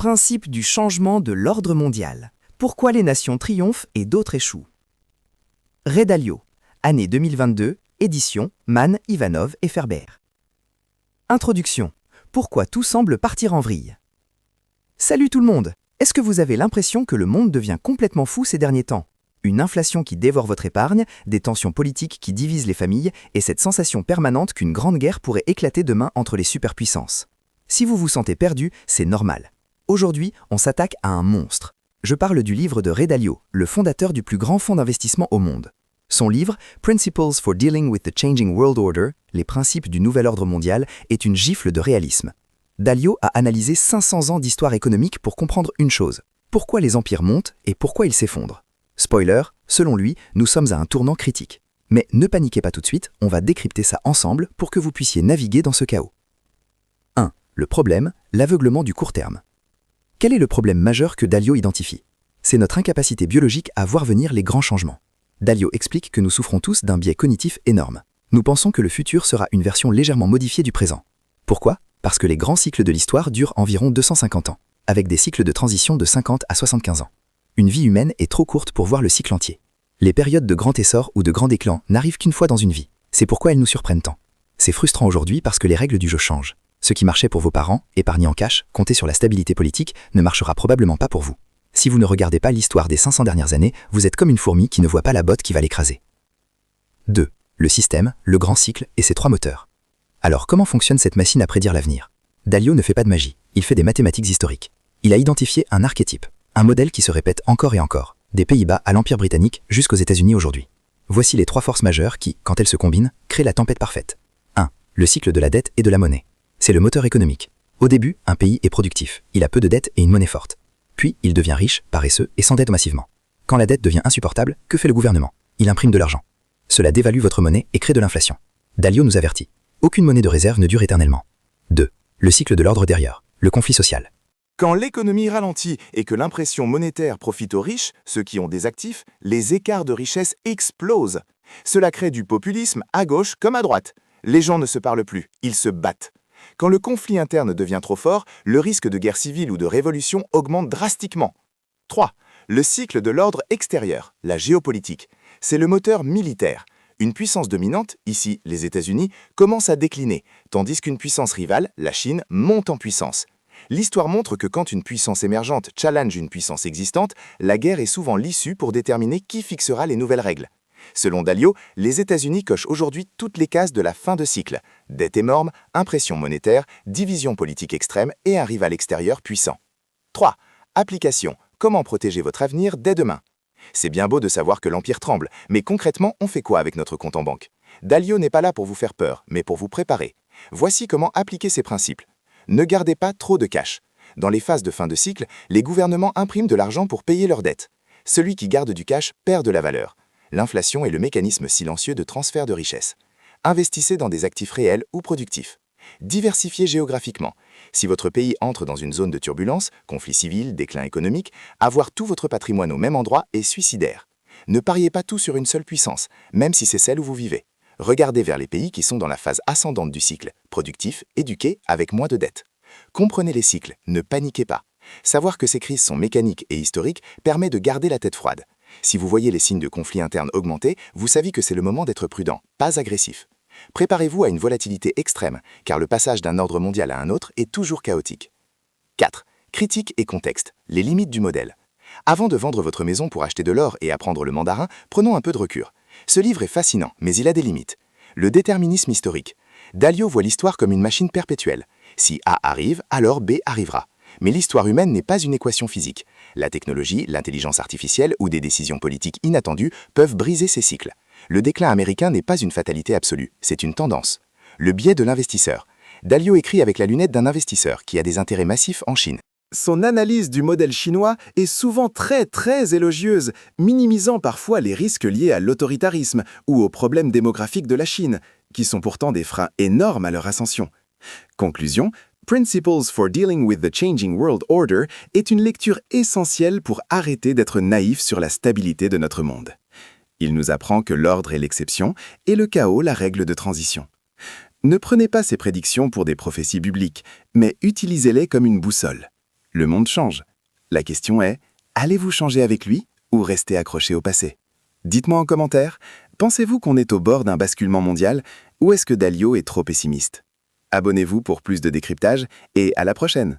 Principe du changement de l'ordre mondial. Pourquoi les nations triomphent et d'autres échouent? Ray Dalio, année 2022, édition Mann, Ivanov et Ferber. Introduction. Pourquoi tout semble partir en vrille? Salut tout le monde! Est-ce que vous avez l'impression que le monde devient complètement fou ces derniers temps? Une inflation qui dévore votre épargne, des tensions politiques qui divisent les familles et cette sensation permanente qu'une grande guerre pourrait éclater demain entre les superpuissances. Si vous vous sentez perdu, c'est normal. Aujourd'hui, on s'attaque à un monstre. Je parle du livre de Ray Dalio, le fondateur du plus grand fonds d'investissement au monde. Son livre, Principles for Dealing with the Changing World Order, les principes du nouvel ordre mondial, est une gifle de réalisme. Dalio a analysé 500 ans d'histoire économique pour comprendre une chose. Pourquoi les empires montent et pourquoi ils s'effondrent? Spoiler, selon lui, nous sommes à un tournant critique. Mais ne paniquez pas tout de suite, on va décrypter ça ensemble pour que vous puissiez naviguer dans ce chaos. 1. Le problème, l'aveuglement du court terme. Quel est le problème majeur que Dalio identifie? C'est notre incapacité biologique à voir venir les grands changements. Dalio explique que nous souffrons tous d'un biais cognitif énorme. Nous pensons que le futur sera une version légèrement modifiée du présent. Pourquoi? Parce que les grands cycles de l'histoire durent environ 250 ans, avec des cycles de transition de 50 à 75 ans. Une vie humaine est trop courte pour voir le cycle entier. Les périodes de grand essor ou de grand déclin n'arrivent qu'une fois dans une vie. C'est pourquoi elles nous surprennent tant. C'est frustrant aujourd'hui parce que les règles du jeu changent. Ce qui marchait pour vos parents, épargner en cash, compter sur la stabilité politique, ne marchera probablement pas pour vous. Si vous ne regardez pas l'histoire des 500 dernières années, vous êtes comme une fourmi qui ne voit pas la botte qui va l'écraser. 2. Le système, le grand cycle et ses 3 moteurs. Alors comment fonctionne cette machine à prédire l'avenir? Dalio ne fait pas de magie, il fait des mathématiques historiques. Il a identifié un archétype. Un modèle qui se répète encore et encore, des Pays-Bas à l'Empire britannique jusqu'aux États-Unis aujourd'hui. Voici les 3 forces majeures qui, quand elles se combinent, créent la tempête parfaite. 1. Le cycle de la dette et de la monnaie. C'est le moteur économique. Au début, un pays est productif, il a peu de dettes et une monnaie forte. Puis, il devient riche, paresseux et s'endette massivement. Quand la dette devient insupportable, que fait le gouvernement? Il imprime de l'argent. Cela dévalue votre monnaie et crée de l'inflation. Dalio nous avertit. Aucune monnaie de réserve ne dure éternellement. 2. Le cycle de l'ordre derrière, le conflit social. Quand l'économie ralentit et que l'impression monétaire profite aux riches, ceux qui ont des actifs, les écarts de richesse explosent. Cela crée du populisme à gauche comme à droite. Les gens ne se parlent plus, ils se battent. Quand le conflit interne devient trop fort, le risque de guerre civile ou de révolution augmente drastiquement. 3. Le cycle de l'ordre extérieur, la géopolitique. C'est le moteur militaire. Une puissance dominante, ici les États-Unis, commence à décliner, tandis qu'une puissance rivale, la Chine, monte en puissance. L'histoire montre que quand une puissance émergente challenge une puissance existante, la guerre est souvent l'issue pour déterminer qui fixera les nouvelles règles. Selon Dalio, les États-Unis cochent aujourd'hui toutes les cases de la fin de cycle. Dette énorme, impression monétaire, division politique extrême et un rival extérieur puissant. 3. Application. Comment protéger votre avenir dès demain? C'est bien beau de savoir que l'Empire tremble, mais concrètement, on fait quoi avec notre compte en banque? Dalio n'est pas là pour vous faire peur, mais pour vous préparer. Voici comment appliquer ces principes. Ne gardez pas trop de cash. Dans les phases de fin de cycle, les gouvernements impriment de l'argent pour payer leurs dettes. Celui qui garde du cash perd de la valeur. L'inflation est le mécanisme silencieux de transfert de richesse. Investissez dans des actifs réels ou productifs. Diversifiez géographiquement. Si votre pays entre dans une zone de turbulence, conflit civil, déclin économique, avoir tout votre patrimoine au même endroit est suicidaire. Ne pariez pas tout sur une seule puissance, même si c'est celle où vous vivez. Regardez vers les pays qui sont dans la phase ascendante du cycle, productifs, éduqués, avec moins de dettes. Comprenez les cycles, ne paniquez pas. Savoir que ces crises sont mécaniques et historiques permet de garder la tête froide. Si vous voyez les signes de conflit interne augmenter, vous savez que c'est le moment d'être prudent, pas agressif. Préparez-vous à une volatilité extrême, car le passage d'un ordre mondial à un autre est toujours chaotique. 4. Critique et contexte, les limites du modèle. Avant de vendre votre maison pour acheter de l'or et apprendre le mandarin, prenons un peu de recul. Ce livre est fascinant, mais il a des limites. Le déterminisme historique. Dalio voit l'histoire comme une machine perpétuelle. Si A arrive, alors B arrivera. Mais l'histoire humaine n'est pas une équation physique. La technologie, l'intelligence artificielle ou des décisions politiques inattendues peuvent briser ces cycles. Le déclin américain n'est pas une fatalité absolue, c'est une tendance. Le biais de l'investisseur. Dalio écrit avec la lunette d'un investisseur qui a des intérêts massifs en Chine. Son analyse du modèle chinois est souvent très élogieuse, minimisant parfois les risques liés à l'autoritarisme ou aux problèmes démographiques de la Chine, qui sont pourtant des freins énormes à leur ascension. Conclusion, Principles for Dealing with the Changing World Order est une lecture essentielle pour arrêter d'être naïf sur la stabilité de notre monde. Il nous apprend que l'ordre est l'exception et le chaos la règle de transition. Ne prenez pas ces prédictions pour des prophéties bibliques, mais utilisez-les comme une boussole. Le monde change. La question est, allez-vous changer avec lui ou rester accroché au passé? Dites-moi en commentaire, pensez-vous qu'on est au bord d'un basculement mondial ou est-ce que Dalio est trop pessimiste? Abonnez-vous pour plus de décryptage et à la prochaine!